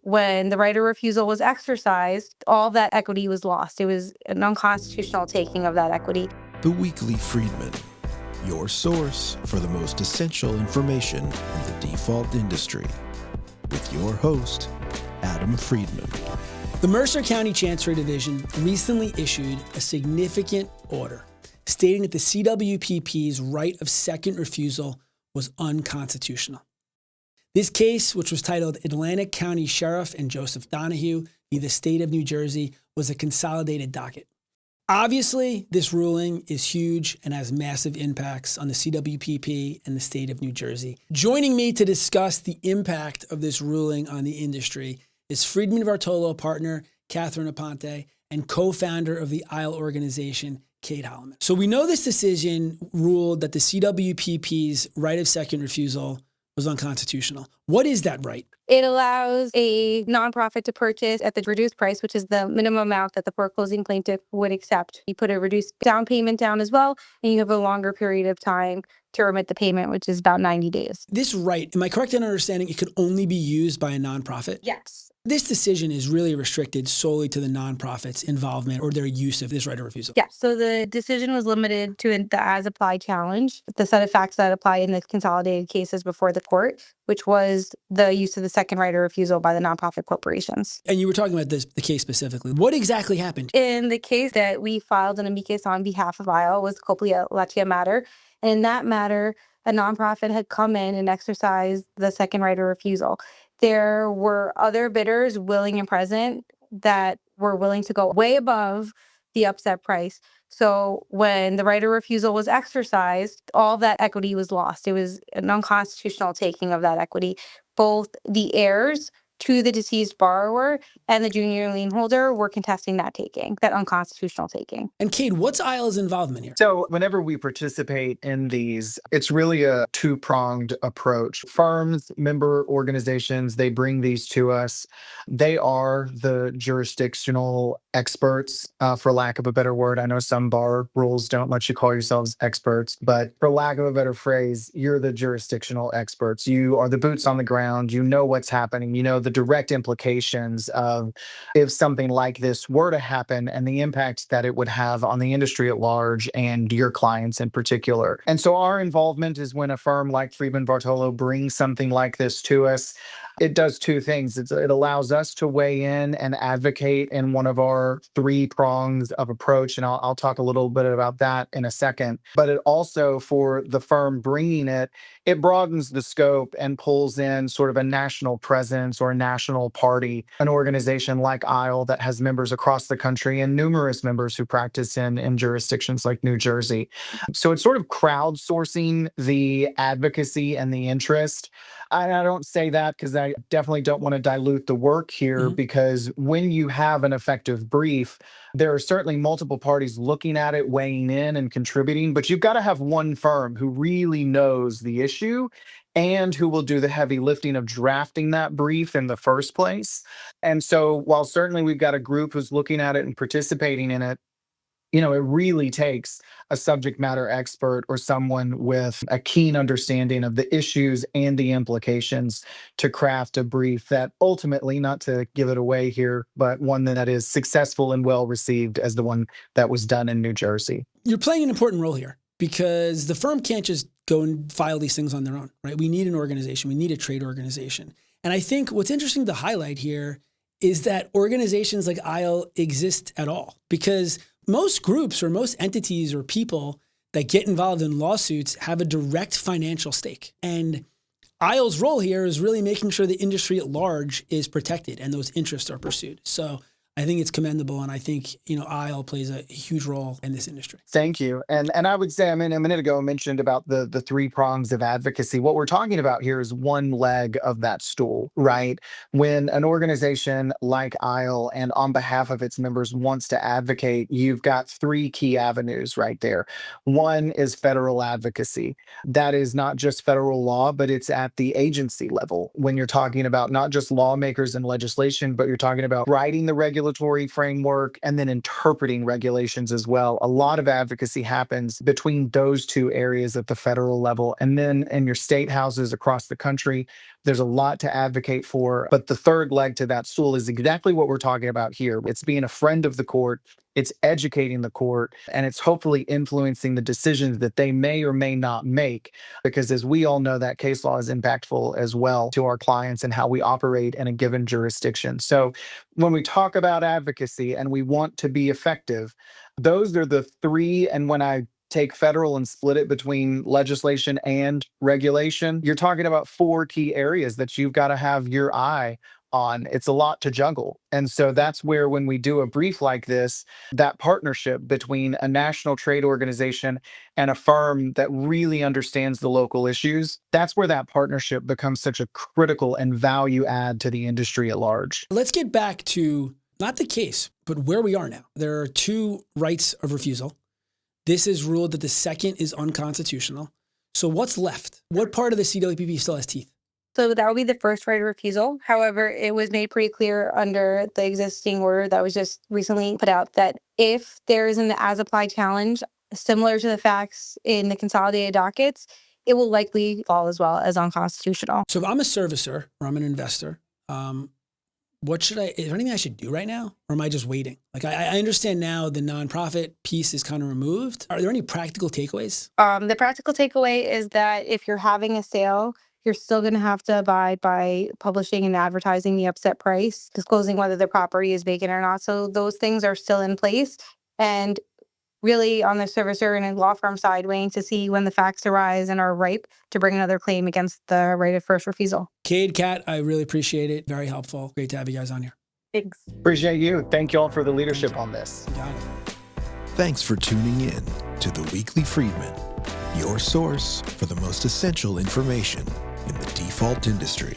when the right of refusal was exercised, all that equity was lost. It was an unconstitutional taking of that equity. The Weekly Friedman, your source for the most essential information in the default industry, with your host, Adam Friedman. The Mercer County Chancery Division recently issued a significant order stating that the CWPP's right of second refusal was unconstitutional. This case, which was titled Atlantic County Sheriff and Joseph Donahue v. the State of New Jersey, was a consolidated docket. Obviously, this ruling is huge and has massive impacts on the CWPP and the state of New Jersey. Joining me to discuss the impact of this ruling on the industry is Friedman Vartolo partner Catherine Aponte and co-founder of the ISLE organization, Cade Holleman. So we know this decision ruled that the CWPP's right of second refusal was unconstitutional. What is that right? It allows a nonprofit to purchase at the reduced price, which is the minimum amount that the foreclosing plaintiff would accept. You put a reduced down payment down as well, and you have a longer period of time to remit the payment, which is about 90 days. This right, am I correct in understanding it could only be used by a nonprofit? Yes. This decision is really restricted solely to the nonprofit's involvement or their use of this right of refusal. Yes. So the decision was limited to the as-applied challenge, the set of facts that apply in the consolidated cases before the court, which was the use of the second right of refusal by the nonprofit corporations. And you were talking about the case specifically. What exactly happened? In the case that we filed an amicus on behalf of ISLE was Copia Latia matter. And in that matter, a nonprofit had come in and exercised the second right of refusal. There were other bidders willing and present that were willing to go way above the upset price. So when the right of refusal was exercised, all that equity was lost. It was an unconstitutional taking of that equity. Both the heirs to the deceased borrower and the junior lien holder were contesting that taking, that unconstitutional taking. And Cade, what's ISLE's involvement here? So whenever we participate in these, it's really a two-pronged approach. Firms, member organizations, they bring these to us. They are the jurisdictional experts, for lack of a better word. I know some bar rules don't let you call yourselves experts, but for lack of a better phrase, you're the jurisdictional experts. You are the boots on the ground. You know what's happening. You know the direct implications of if something like this were to happen and the impact that it would have on the industry at large and your clients in particular. And so our involvement is when a firm like Friedman Vartolo brings something like this to us. It does two things. It allows us to weigh in and advocate in one of our three prongs of approach, and I'll talk a little bit about that in a second. But it also, for the firm bringing it, it broadens the scope and pulls in sort of a national presence or a national party, an organization like ISLE that has members across the country and numerous members who practice in jurisdictions like New Jersey. So it's sort of crowdsourcing the advocacy and the interest. I don't say that because I definitely don't want to dilute the work here, because when you have an effective brief, there are certainly multiple parties looking at it, weighing in and contributing, but you've got to have one firm who really knows the issue and who will do the heavy lifting of drafting that brief in the first place. And so while certainly we've got a group who's looking at it and participating in it, it really takes a subject matter expert or someone with a keen understanding of the issues and the implications to craft a brief that ultimately, not to give it away here, but one that is successful and well received as the one that was done in New Jersey. You're playing an important role here because the firm can't just go and file these things on their own, right? We need an organization. We need a trade organization. And I think what's interesting to highlight here is that organizations like ISLE exist at all, because most groups or most entities or people that get involved in lawsuits have a direct financial stake. And ISLE's role here is really making sure the industry at large is protected and those interests are pursued. So I think it's commendable, and I think ISLE plays a huge role in this industry. Thank you. And I would say, a minute ago I mentioned about the three prongs of advocacy. What we're talking about here is one leg of that stool, right? When an organization like ISLE and on behalf of its members wants to advocate, you've got three key avenues right there. One is federal advocacy. That is not just federal law, but it's at the agency level. When you're talking about not just lawmakers and legislation, but you're talking about writing the regulations regulatory framework, and then interpreting regulations as well. A lot of advocacy happens between those two areas at the federal level. And then in your state houses across the country, there's a lot to advocate for. But the third leg to that stool is exactly what we're talking about here. It's being a friend of the court, it's educating the court, and it's hopefully influencing the decisions that they may or may not make. Because as we all know, that case law is impactful as well to our clients and how we operate in a given jurisdiction. So when we talk about advocacy and we want to be effective, those are the three. And when I take federal and split it between legislation and regulation, you're talking about four key areas that you've got to have your eye on. It's a lot to juggle. And so that's where, when we do a brief like this, that partnership between a national trade organization and a firm that really understands the local issues, that's where that partnership becomes such a critical and value add to the industry at large. Let's get back to not the case, but where we are now. There are two rights of refusal. This is ruled that the second is unconstitutional. So what's left? What part of the CWPP still has teeth? So that would be the first right of refusal. However, it was made pretty clear under the existing order that was just recently put out that if there is an as-applied challenge similar to the facts in the consolidated dockets, it will likely fall as well as unconstitutional. So if I'm a servicer or I'm an investor, is there anything I should do right now? Or am I just waiting? Like, I understand now the nonprofit piece is kind of removed. Are there any practical takeaways? The practical takeaway is that if you're having a sale, you're still going to have to abide by publishing and advertising the upset price, disclosing whether the property is vacant or not. So those things are still in place. And really, on the servicer and law firm side, waiting to see when the facts arise and are ripe to bring another claim against the right of first refusal. Cade, Kat, I really appreciate it. Very helpful. Great to have you guys on here. Thanks. Appreciate you. Thank you all for the leadership on this. Got it. Thanks for tuning in to the Weekly Friedman, your source for the most essential information in the default industry.